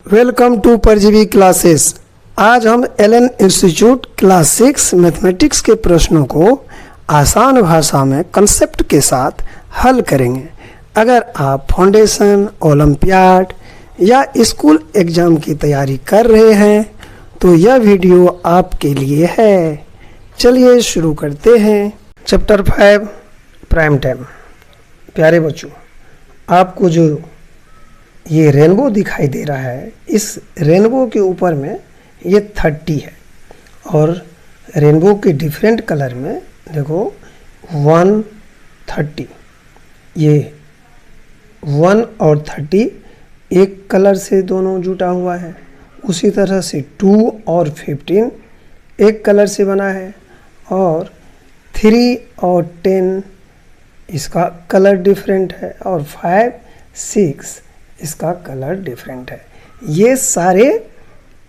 Welcome to परजीवी classes. आज हम एलन इंस्टीट्यूट क्लास 6 मैथमेटिक्स के प्रश्नों को आसान भाषा में कंसेप्ट के साथ हल करेंगे। अगर आप फाउंडेशन, ओलंपियाड या स्कूल एग्जाम की तैयारी कर रहे हैं तो यह वीडियो आपके लिए है। चलिए शुरू करते हैं। Chapter 5 prime time. प्यारे बच्चों, आपको जो ये रेनबो दिखाई दे रहा है, इस रेनबो के ऊपर में ये 30 है और रेनबो के डिफरेंट कलर में देखो 130, ये 1 और 30 एक कलर से दोनों जुटा हुआ है। उसी तरह से 2 और 15 एक कलर से बना है और 3 और 10 इसका कलर डिफरेंट है और 5, 6 इसका कलर डिफरेंट है। ये सारे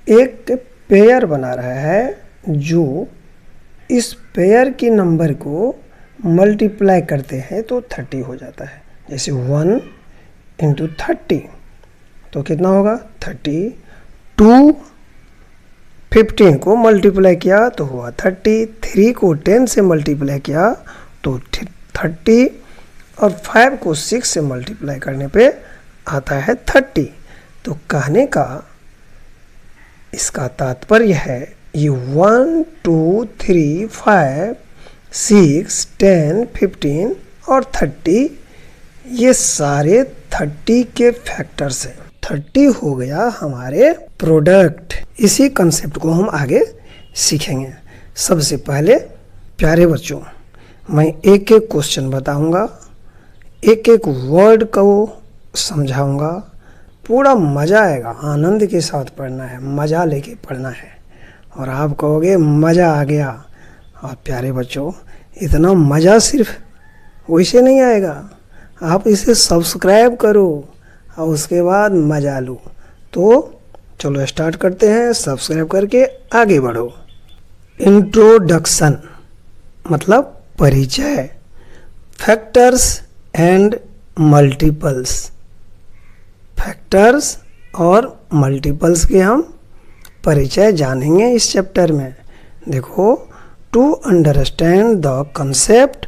एक पेयर बना रहा है जो इस पेयर के नंबर को मल्टीप्लाई करते हैं तो 30 हो जाता है। जैसे 1 इंटू 30 तो कितना होगा 30। 2 15 को मल्टीप्लाई किया तो हुआ 30। 3 को 10 से मल्टीप्लाई किया तो 30 और 5 को 6 से मल्टीप्लाई करने पे आता है 30। तो कहने का इसका तात्पर्य है ये 1, 2, 3, 5, 6, 10, 15 और 30 ये सारे 30 के फैक्टर्स हैं। 30 हो गया हमारे प्रोडक्ट। इसी कंसेप्ट को हम आगे सीखेंगे। सबसे पहले प्यारे बच्चों, मैं एक एक क्वेश्चन बताऊंगा, एक एक वर्ड को समझाऊंगा। पूरा मज़ा आएगा, आनंद के साथ पढ़ना है, मज़ा लेके पढ़ना है और आप कहोगे मज़ा आ गया। और प्यारे बच्चों, इतना मज़ा सिर्फ वैसे नहीं आएगा, आप इसे सब्सक्राइब करो और उसके बाद मज़ा लो। तो चलो स्टार्ट करते हैं। सब्सक्राइब करके आगे बढ़ो। इंट्रोडक्शन मतलब परिचय। Factors and multiples. फैक्टर्स और मल्टीपल्स के हम परिचय जानेंगे इस चैप्टर में। देखो, to understand the concept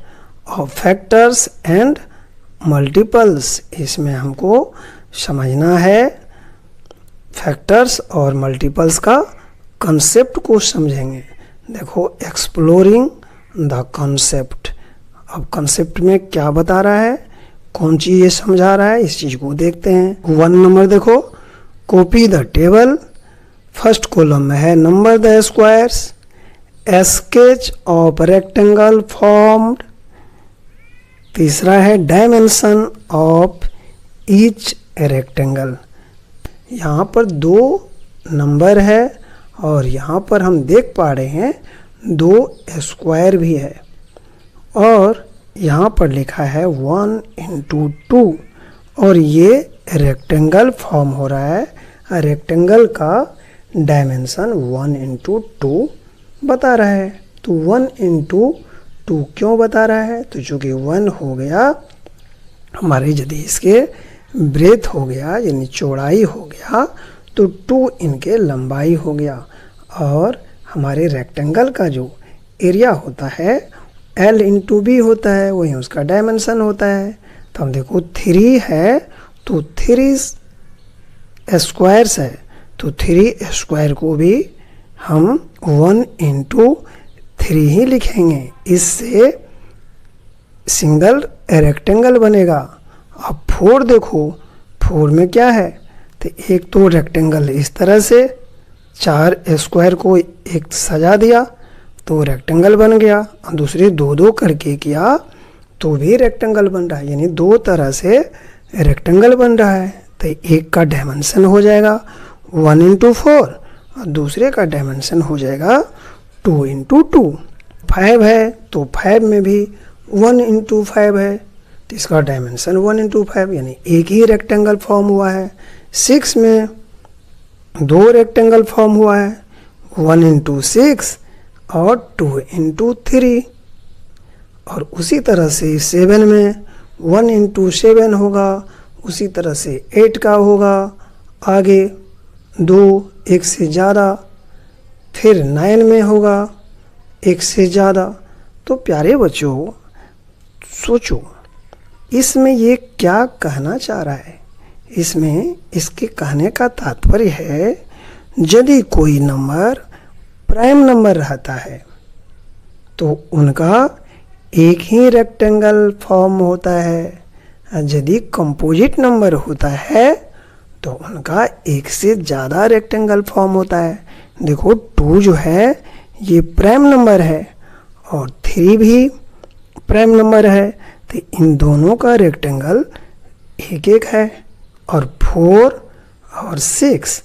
of factors and multiples, इसमें हमको समझना है फैक्टर्स और मल्टीपल्स का कंसेप्ट को समझेंगे। देखो, एक्सप्लोरिंग द कंसेप्ट। अब कंसेप्ट में क्या बता रहा है, कौन चीज़ ये समझा रहा है, इस चीज़ को देखते हैं। 1 नंबर देखो, copy the table. First column में है number the squares, sketch of rectangle formed. तीसरा है डायमेंशन ऑफ ईच रेक्टेंगल। यहाँ पर 2 नंबर है और यहाँ पर हम देख पा रहे हैं 2 स्क्वायर भी है और यहाँ पर लिखा है 1 इंटू 2 और ये रेक्टेंगल फॉर्म हो रहा है। रेक्टेंगल का डायमेंशन 1 इंटू 2 बता रहा है। तो 1 इंटू 2 क्यों बता रहा है, तो चूँकि 1 हो गया हमारे, यदि इसके ब्रेथ हो गया यानी चौड़ाई हो गया तो 2 इनके लंबाई हो गया और हमारे रेक्टेंगल का जो एरिया होता है L इंटू बी होता है, वही उसका डायमेंशन होता है। तो हम देखो 3 है तो 3 स्क्वायर्स है तो 3 स्क्वायर को भी हम 1 इंटू 3 ही लिखेंगे। इससे सिंगल रेक्टेंगल बनेगा। अब 4 देखो, 4 में क्या है, तो एक तो रेक्टेंगल इस तरह से 4 स्क्वायर को एक सजा दिया तो रेक्टेंगल बन गया और दूसरे 2-2 करके किया तो भी रेक्टेंगल बन रहा है, यानी 2 तरह से रेक्टेंगल बन रहा है। तो एक का डायमेंशन हो जाएगा 1 इंटू 4 और दूसरे का डायमेंशन हो जाएगा 2 इंटू 2। 5 है तो 5 में भी 1 इंटू 5 है तो इसका डायमेंशन 1 इंटू 5 यानी एक ही रेक्टेंगल फॉर्म हुआ है। 6 में 2 रेक्टेंगल फॉर्म हुआ है, 1 इंटू 6 और 2 इंटू 3। और उसी तरह से 7 में 1 इंटू 7 होगा, उसी तरह से 8 का होगा आगे 2 एक से ज़्यादा, फिर 9 में होगा एक से ज़्यादा। तो प्यारे बच्चों सोचो इसमें ये क्या कहना चाह रहा है। इसमें इसके कहने का तात्पर्य है यदि कोई नंबर प्राइम नंबर रहता है तो उनका एक ही रेक्टेंगल फॉर्म होता है, यदि कंपोजिट नंबर होता है तो उनका एक से ज़्यादा रेक्टेंगल फॉर्म होता है। देखो 2 जो है ये प्राइम नंबर है और 3 भी प्राइम नंबर है, तो इन दोनों का रेक्टेंगल एक एक है। और 4 और 6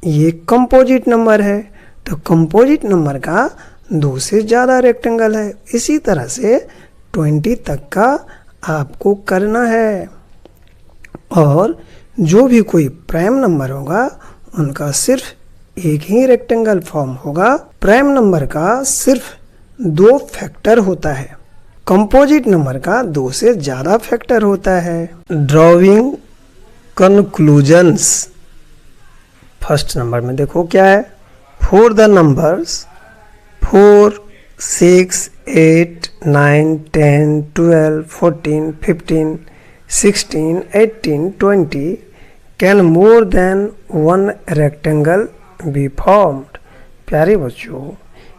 ये कंपोजिट नंबर है, तो कंपोजिट नंबर का 2 से ज़्यादा रेक्टेंगल है। इसी तरह से 20 तक का आपको करना है। और जो भी कोई प्राइम नंबर होगा उनका सिर्फ एक ही रेक्टेंगल फॉर्म होगा। प्राइम नंबर का सिर्फ 2 फैक्टर होता है, कंपोजिट नंबर का 2 से ज़्यादा फैक्टर होता है। Drawing conclusions. फर्स्ट नंबर में देखो क्या है, for the numbers 4, 6, 8, 9, 10, 12, 14, 15, 16, 18, 20 can more than 1 rectangle be formed. प्यारे बच्चों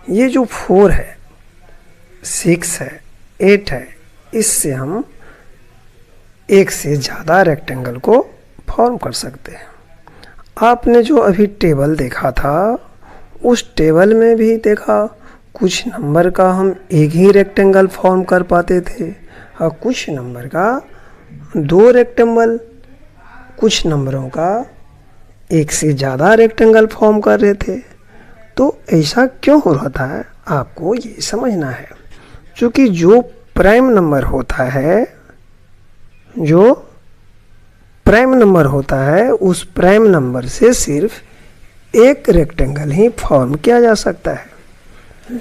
ये जो 4 है, 6 है, 8 है, इससे हम एक से ज़्यादा रेक्टेंगल को फॉर्म कर सकते हैं। आपने जो अभी टेबल देखा था उस टेबल में भी देखा कुछ नंबर का हम एक ही रेक्टेंगल फॉर्म कर पाते थे और कुछ नंबर का 2 रेक्टेंगल, कुछ नंबरों का एक से ज़्यादा रेक्टेंगल फॉर्म कर रहे थे। तो ऐसा क्यों हो रहा था आपको ये समझना है। क्योंकि जो प्राइम नंबर होता है, जो प्राइम नंबर होता है उस प्राइम नंबर से सिर्फ एक रेक्टेंगल ही फॉर्म किया जा सकता है,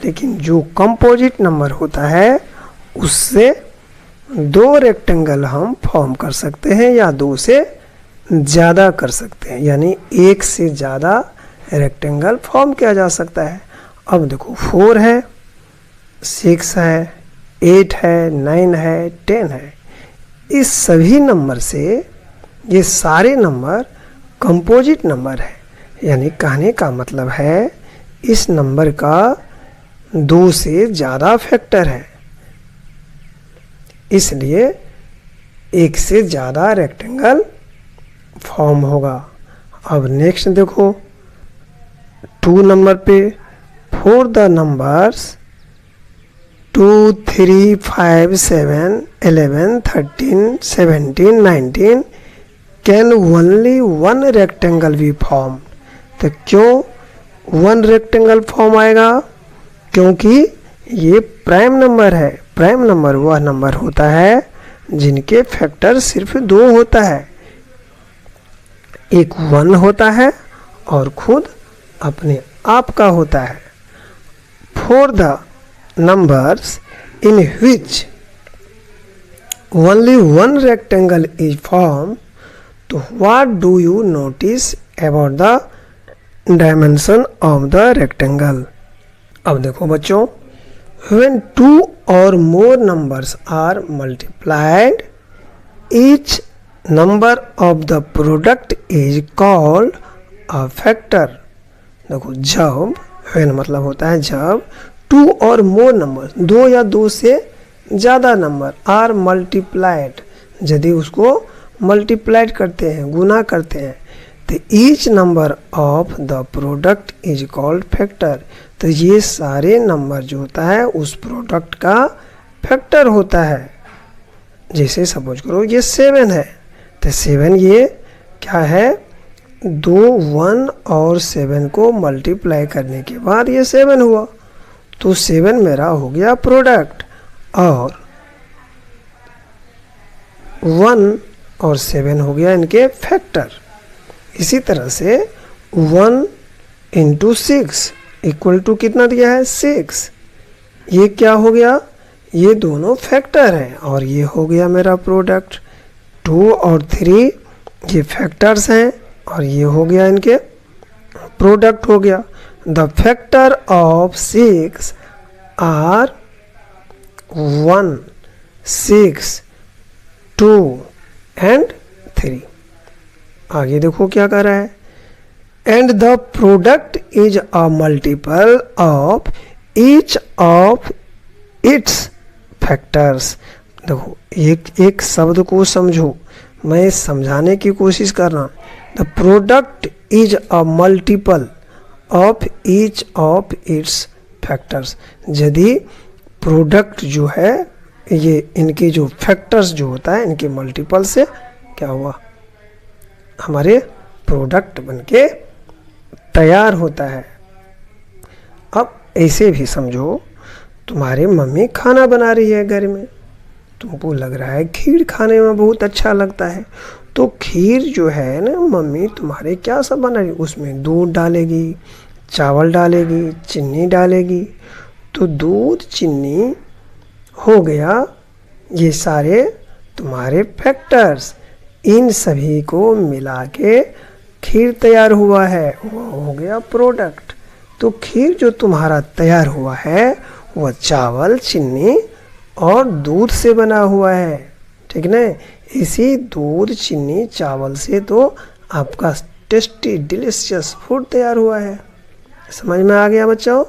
लेकिन जो कंपोजिट नंबर होता है उससे 2 रेक्टेंगल हम फॉर्म कर सकते हैं या 2 से ज़्यादा कर सकते हैं, यानी एक से ज़्यादा रेक्टेंगल फॉर्म किया जा सकता है। अब देखो 4 है, 6 है, 8 है, 9 है, 10 है, इस सभी नंबर से ये सारे नंबर कंपोजिट नंबर है। यानी कहने का मतलब है इस नंबर का 2 से ज़्यादा फैक्टर है, इसलिए एक से ज़्यादा रेक्टेंगल फॉर्म होगा। अब नेक्स्ट देखो 2 नंबर पे, for the numbers 2, 3, 5, 7, 11, 13, 17, 19 can only 1 rectangle be form. तो क्यों 1 रेक्टेंगल फॉर्म आएगा? क्योंकि ये प्राइम नंबर है। प्राइम नंबर वह नंबर होता है जिनके फैक्टर सिर्फ 2 होता है, एक 1 होता है और खुद अपने आप का होता है। For the numbers in which only 1 rectangle is form, तो what do you notice about the dimension of the rectangle. अब देखो बच्चों, when 2 or more numbers are multiplied, each number of the product is called a factor। देखो जब, when मतलब होता है जब 2 और more numbers, 2 या 2 से ज़्यादा नंबर आर मल्टीप्लाइड, यदि उसको मल्टीप्लाइड करते हैं, गुना करते हैं, तो each number of the product is called factor. तो ये सारे नंबर जो होता है उस प्रोडक्ट का फैक्टर होता है। जैसे सपोज करो ये 7 है, तो 7 ये क्या है, 2 1 और 7 को मल्टीप्लाई करने के बाद ये 7 हुआ, तो 7 मेरा हो गया प्रोडक्ट, और 1 और 7 हो गया इनके फैक्टर। इसी तरह से 1 इंटू 6 इक्वल टू कितना दिया है, 6। ये क्या हो गया, ये दोनों फैक्टर हैं और ये हो गया मेरा प्रोडक्ट। 2 और 3 ये फैक्टर्स हैं और ये हो गया इनके प्रोडक्ट हो गया। The factor of 6 are 1, 6, 2 and 3। आगे देखो क्या कर रहा है, and the product is a multiple of each of its factors. देखो एक एक शब्द को समझो, मैं समझाने की कोशिश कर रहा हूँ। The product is a multiple of each of its factors. यदि प्रोडक्ट जो है ये इनके जो फैक्टर्स जो होता है इनके मल्टीपल से क्या हुआ, हमारे प्रोडक्ट बनके तैयार होता है। अब ऐसे भी समझो, तुम्हारी मम्मी खाना बना रही है घर में, तुमको लग रहा है खीर खाने में बहुत अच्छा लगता है, तो खीर जो है ना मम्मी तुम्हारे क्या सब बना रही है, उसमें दूध डालेगी, चावल डालेगी, चीनी डालेगी। तो दूध चीनी हो गया, ये सारे तुम्हारे फैक्टर्स, इन सभी को मिला के खीर तैयार हुआ है, वो हो गया प्रोडक्ट। तो खीर जो तुम्हारा तैयार हुआ है वह चावल, चीनी और दूध से बना हुआ है, ठीक ना। इसी दूध, चीनी, चावल से तो आपका टेस्टी डिलीशियस फूड तैयार हुआ है। समझ में आ गया बच्चों?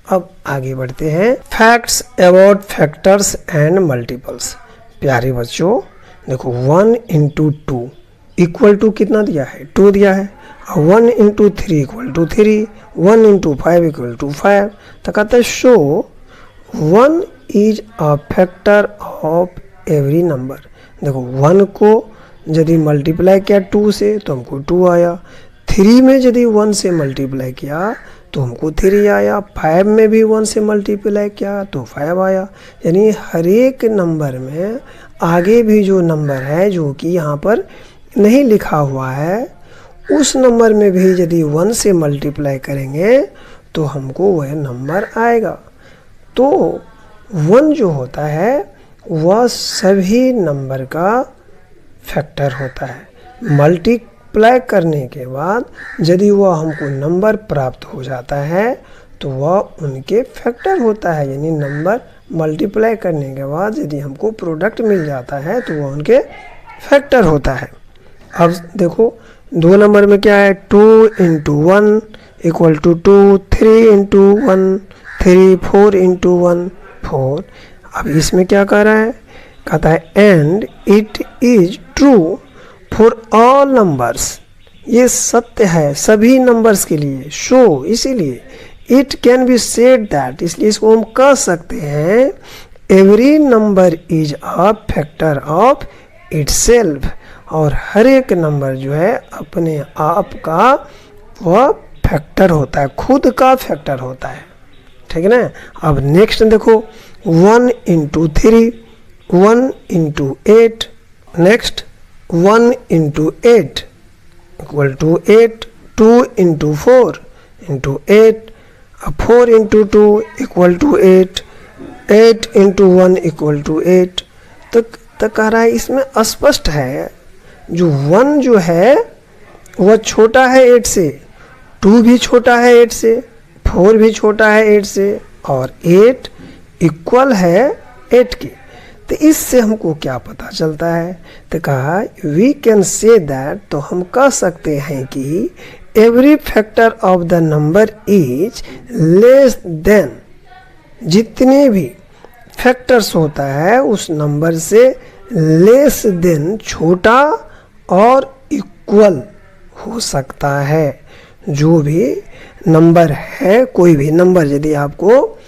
अब आगे बढ़ते हैं। Facts about factors and multiples. प्यारे बच्चों देखो 1 into 2 इक्वल टू कितना दिया है, 2 दिया है। 1 into 3 equal to 3, 1 into 5 equal to 5। तो कहते हैं so 1 is a factor of every number. देखो 1 को यदि मल्टीप्लाई किया 2 से तो हमको 2 आया, 3 में यदि 1 से मल्टीप्लाई किया तो हमको 3 आया, 5 में भी 1 से मल्टीप्लाई किया तो 5 आया। यानी हर एक नंबर में आगे भी जो नंबर है जो कि यहाँ पर नहीं लिखा हुआ है, उस नंबर में भी यदि 1 से मल्टीप्लाई करेंगे तो हमको वह नंबर आएगा। तो 1 जो होता है वह सभी नंबर का फैक्टर होता है। मल्टीप्लाई करने के बाद यदि वह हमको नंबर प्राप्त हो जाता है तो वह उनके फैक्टर होता है। यानी नंबर मल्टीप्लाई करने के बाद यदि हमको प्रोडक्ट मिल जाता है तो वह उनके फैक्टर होता है। अब देखो 2 नंबर में क्या है, 2 into 1 equal to 2, 3 into 1 3, 4 into 1 4। अब इसमें क्या कह रहा है, कहता है and it is true for all numbers. ये सत्य है सभी नंबर्स के लिए। शो इसीलिए it can be said that, इसलिए इसको हम कह सकते हैं every number is a factor of itself. और हर एक नंबर जो है अपने आप का वह फैक्टर होता है, खुद का फैक्टर होता है, ठीक है ना। अब नेक्स्ट देखो 1 into 3, 1 into 8, next 1 into 8 equal to 8, 2 into 4 into 8, 4 into 2 equal to 8, 8 into 1 equal to 8। तो कह रहा है इसमें स्पष्ट है जो 1 जो है वह छोटा है 8 से, 2 भी छोटा है 8 से, 4 भी छोटा है 8 से और 8 इक्वल है 8 के। तो इससे हमको क्या पता चलता है, तो कहा वी कैन से दैट, तो हम कह सकते हैं कि every factor of the number is less than, जितने भी फैक्टर्स होता है उस नंबर से लेस देन छोटा और इक्वल हो सकता है। जो भी नंबर है, कोई भी नंबर यदि आपको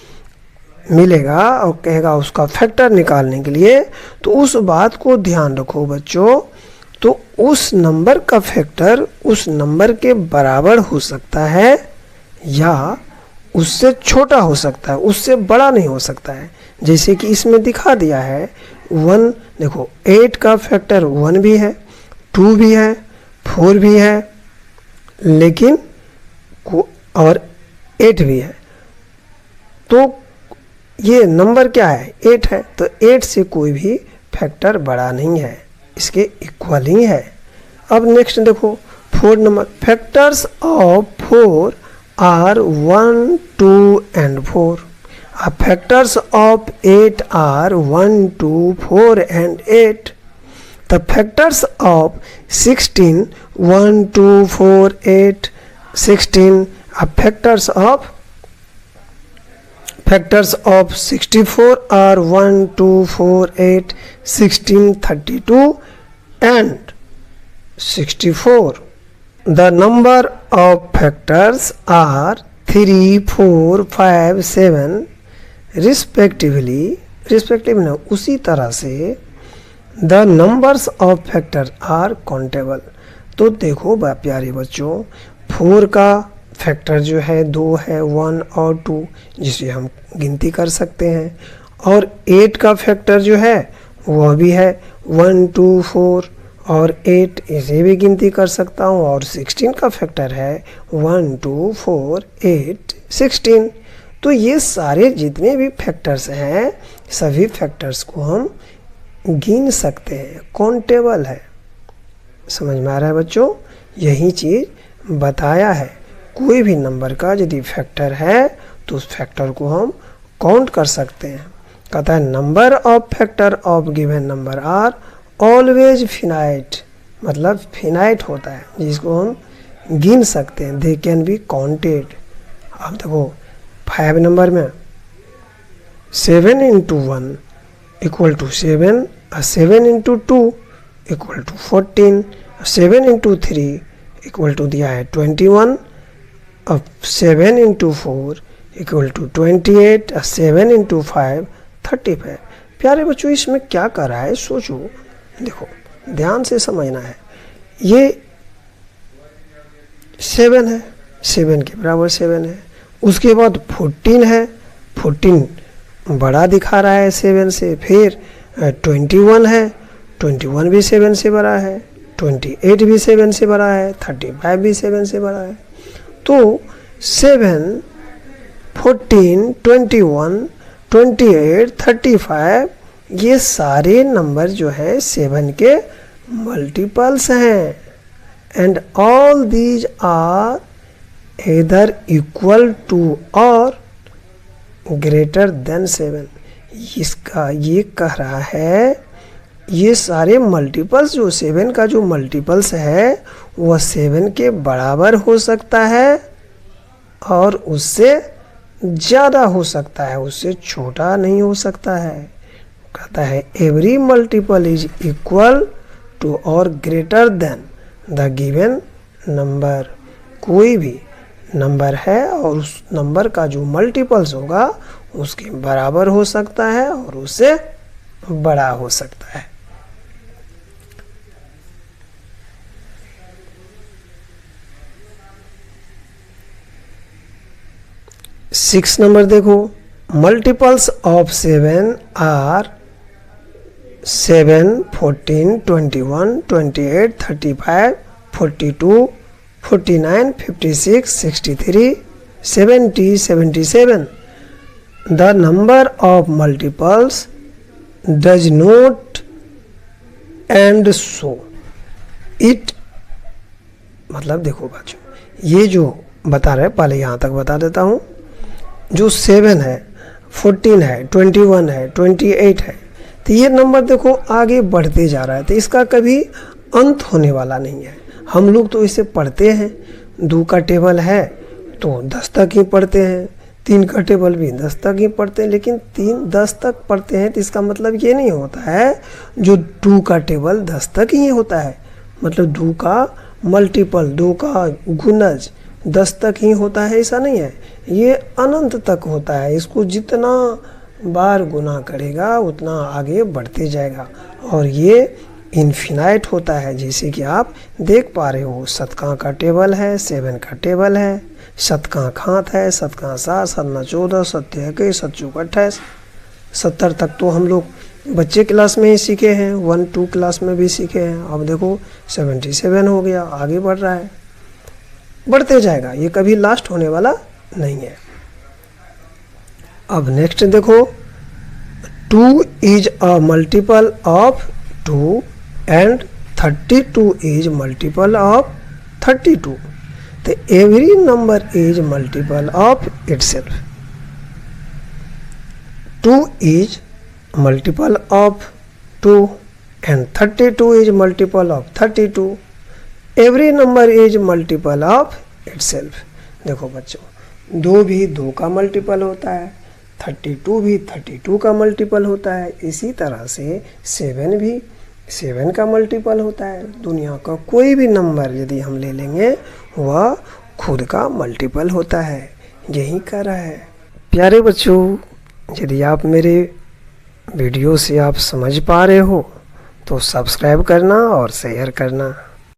मिलेगा और कहेगा उसका फैक्टर निकालने के लिए, तो उस बात को ध्यान रखो बच्चों, तो उस नंबर का फैक्टर उस नंबर के बराबर हो सकता है या उससे छोटा हो सकता है, उससे बड़ा नहीं हो सकता है। जैसे कि इसमें दिखा दिया है 1, देखो 8 का फैक्टर 1 भी है, 2 भी है, 4 भी है, लेकिन और 8 भी है। तो ये नंबर क्या है, 8 है, तो 8 से कोई भी फैक्टर बड़ा नहीं है, इसके इक्वल ही है। अब नेक्स्ट देखो 4 number factors of 4 are 1, 2 and 4. Factors of 8 are 1, 2, 4 and 8. The factors of 16 1, 2, 4, 8, 16. Factors of 64 are 1, 2, 4, 8, 16, 32 and 64. The number of factors are 3, 4, 5, 7 respectively ना उसी तरह से the numbers of factors are countable. तो देखो प्यारे बच्चों, 4 का फैक्टर जो है 2 है, 1 और 2, जिसे हम गिनती कर सकते हैं, और 8 का फैक्टर जो है वह भी है 1, 2, 4 और 8, इसे भी गिनती कर सकता हूँ, और 16 का फैक्टर है 1, 2, 4, 8, 16. तो ये सारे जितने भी फैक्टर्स हैं सभी फैक्टर्स को हम गिन सकते हैं, काउंटेबल है. समझ में आ रहा है बच्चों? यही चीज़ बताया है. कोई भी नंबर का यदि फैक्टर है तो उस फैक्टर को हम काउंट कर सकते हैं. कहता है number of factor of given number are always finite, मतलब फिनाइट होता है जिसको हम गिन सकते हैं. They can be counted. अब देखो 5 नंबर में 7 into 1 equal to 7, 7 into 2 equal to 14, 7 into 3 equal to दिया है 21, अब 7 इंटू 4 इक्वल टू 28, 7 इंटू 5 35. प्यारे बच्चों इसमें क्या कर रहा है सोचो, देखो ध्यान से समझना है. ये 7 है, 7 के बराबर 7 है. उसके बाद 14 है, 14 बड़ा दिखा रहा है 7 से. फिर 21 है, 21 भी 7 से बड़ा है, 28 भी 7 से बड़ा है, 35 भी 7 से बड़ा है. तो 7, 14, 21, 28, 35 ये सारे नंबर जो है 7 के मल्टीपल्स हैं. And all these are either equal to or greater than 7. इसका ये कह रहा है ये सारे मल्टीपल्स जो 7 का जो मल्टीपल्स है वह 7 के बराबर हो सकता है और उससे ज़्यादा हो सकता है, उससे छोटा नहीं हो सकता है. कहता है every multiple is equal to और greater than the given number. कोई भी नंबर है और उस नंबर का जो मल्टीपल्स होगा उसके बराबर हो सकता है और उससे बड़ा हो सकता है. सिक्स नंबर देखो, multiples of 7 are 7, 14, 21, 28, 35, 42, 49, 56, 63, 70, 77. The number of multiples does not and so it, मतलब देखो बच्चों ये जो बता रहे पहले यहाँ तक बता देता हूँ. जो 7 है, 14 है, 21 है, 28 है, तो ये नंबर देखो आगे बढ़ते जा रहा है, तो इसका कभी अंत होने वाला नहीं है. हम लोग तो इसे पढ़ते हैं, 2 का टेबल है तो 10 तक ही पढ़ते हैं, 3 का टेबल भी 10 तक ही पढ़ते हैं, लेकिन 10 तक पढ़ते हैं तो इसका मतलब ये नहीं होता है जो 2 का टेबल 10 तक ही होता है. मतलब 2 का मल्टीपल, 2 का गुणज 10 तक ही होता है ऐसा नहीं है, ये अनंत तक होता है. इसको जितना बार गुना करेगा उतना आगे बढ़ते जाएगा और ये इन्फिनाइट होता है. जैसे कि आप देख पा रहे हो, शतका का टेबल है, 7 का टेबल है, शतका खात है, शतका 7, 7 14, 7 21, 7 28, 70 तक तो हम लोग बच्चे क्लास में ही सीखे हैं, 1, 2 क्लास में भी सीखे हैं. अब देखो 77 हो गया, आगे बढ़ रहा है, बढ़ते जाएगा, ये कभी लास्ट होने वाला नहीं है. अब नेक्स्ट देखो, 2 is a multiple of 2 and 32 is multiple of 32, तो every number is multiple of itself. 2 is multiple of 2 and 32 is multiple of 32. Every number is multiple of itself. देखो बच्चों, 2 भी 2 का मल्टीपल होता है, 32 भी 32 का मल्टीपल होता है, इसी तरह से 7 भी 7 का मल्टीपल होता है। दुनिया का कोई भी नंबर यदि हम ले लेंगे वह खुद का मल्टीपल होता है। यही कह रहा है। प्यारे बच्चों, यदि आप मेरे वीडियो से आप समझ पा रहे हो तो सब्सक्राइब करना और शेयर करना।